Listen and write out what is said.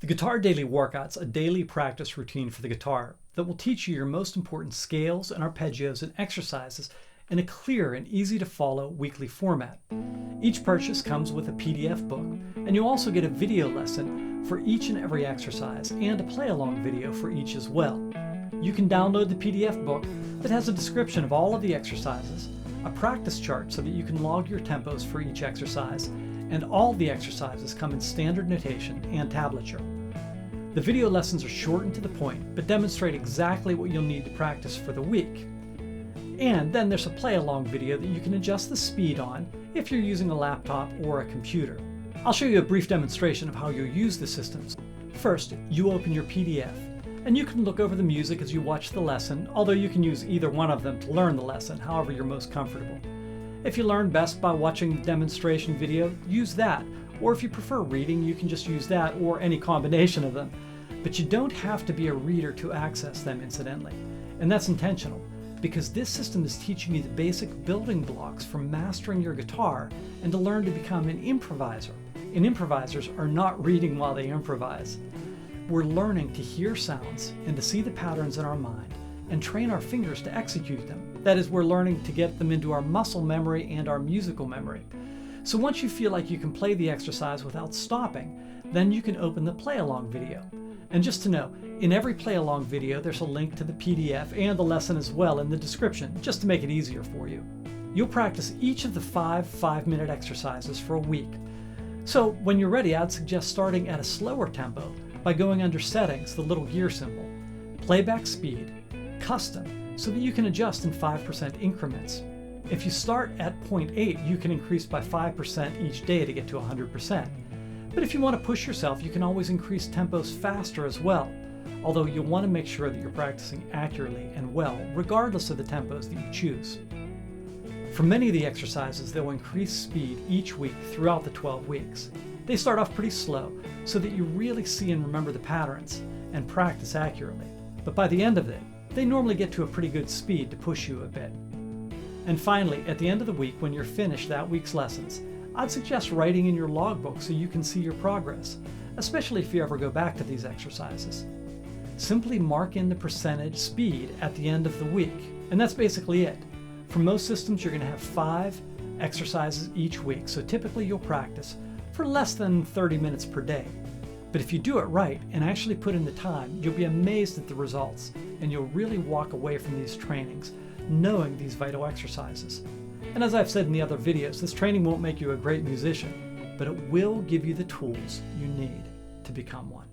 The Guitar Daily Workout's a daily practice routine for the guitar that will teach you your most important scales and arpeggios and exercises in a clear and easy to follow weekly format. Each purchase comes with a PDF book, and you also get a video lesson for each and every exercise and a play-along video for each as well. You can download the PDF book that has a description of all of the exercises, a practice chart so that you can log your tempos for each exercise, and all the exercises come in standard notation and tablature. The video lessons are short and to the point, but demonstrate exactly what you'll need to practice for the week. And then there's a play-along video that you can adjust the speed on if you're using a laptop or a computer. I'll show you a brief demonstration of how you'll use the systems. First, you open your PDF, and you can look over the music as you watch the lesson, although you can use either one of them to learn the lesson, however you're most comfortable. If you learn best by watching the demonstration video, use that. Or if you prefer reading, you can just use that or any combination of them. But you don't have to be a reader to access them, incidentally. And that's intentional, because this system is teaching you the basic building blocks for mastering your guitar and to learn to become an improviser. And improvisers are not reading while they improvise. We're learning to hear sounds and to see the patterns in our mind and train our fingers to execute them. That is, we're learning to get them into our muscle memory and our musical memory. So once you feel like you can play the exercise without stopping, then you can open the play-along video. And just to know, in every play-along video there's a link to the PDF and the lesson as well in the description, just to make it easier for you. You'll practice each of the 5-minute exercises for a week. So when you're ready, I'd suggest starting at a slower tempo by going under Settings, the little gear symbol, Playback Speed, Custom, so that you can adjust in 5% increments. If you start at 0.8, you can increase by 5% each day to get to 100%. But if you want to push yourself, you can always increase tempos faster as well, although you'll want to make sure that you're practicing accurately and well, regardless of the tempos that you choose. For many of the exercises, they'll increase speed each week throughout the 12 weeks. They start off pretty slow, so that you really see and remember the patterns and practice accurately. But by the end of it, they normally get to a pretty good speed to push you a bit. And finally, at the end of the week, when you're finished that week's lessons, I'd suggest writing in your logbook so you can see your progress, especially if you ever go back to these exercises. Simply mark in the percentage speed at the end of the week, and that's basically it. For most systems, you're going to have 5 exercises each week, so typically you'll practice for less than 30 minutes per day. But if you do it right and actually put in the time, you'll be amazed at the results, and you'll really walk away from these trainings knowing these vital exercises. And as I've said in the other videos, this training won't make you a great musician, but it will give you the tools you need to become one.